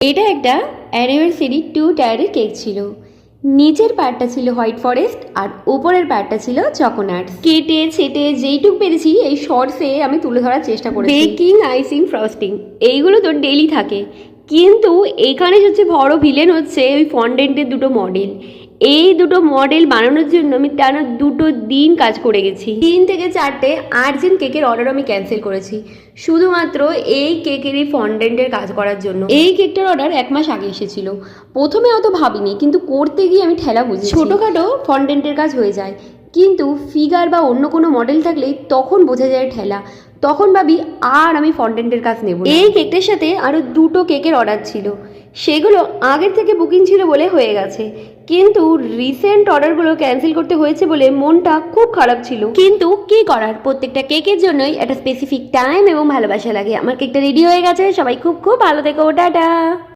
এটা একটা অ্যানিভার্সারি 2 টায়ারের কেক ছিল। নিচের পার্টটা ছিল হোয়াইট ফরেস্ট আর উপরের পার্টটা ছিল চকোনাট। কেটে ছেটে যেইটুক পেরেছি এই শর্টসে আমি তুলে ধরার চেষ্টা করেছি। বেকিং, আইসিং, ফ্রস্টিং এইগুলো তো ডেইলি থাকে, কিন্তু এখানে হচ্ছে বড় ভিলেন হচ্ছে ওই ফন্ডেন্টের দুটো মডেল। এই দুটো মডেল বানানোর জন্য আমি টানা 2 দিন কাজ করে গেছি। 3 থেকে 4টে আর্জেন্ট কেকের অর্ডার আমি ক্যান্সেল করেছি শুধুমাত্র এই কেকের এই ফন্ডেন্টের কাজ করার জন্য। এই কেকটার অর্ডার 1 মাস আগে এসেছিল। প্রথমে অত ভাবিনি, কিন্তু করতে গিয়ে আমি ঠেলা বুঝি। ছোটোখাটো ফন্ডেন্টের কাজ হয়ে যায়, কিন্তু ফিগার বা অন্য কোনো মডেল থাকলে তখন বোঝা যায় ঠেলা। তখন ভাবি আর আমি ফন্ডেন্টের কাজ নেব না। এই কেকটার সাথে আরও 2টো কেকের অর্ডার ছিল, সেগুলো আগের থেকে বুকিং ছিল বলে হয়ে গেছে, কিন্তু রিসেন্ট অর্ডারগুলো ক্যান্সেল করতে হয়েছে বলে মনটা খুব খারাপ ছিল। কিন্তু কি করার, প্রত্যেকটা কেকের জন্যই একটা স্পেসিফিক টাইম এবং ভালোবাসা লাগে। আমার কেকটা রেডি হয়ে গেছে, সবাই খুব খুব ভালো থেকো, টাটা।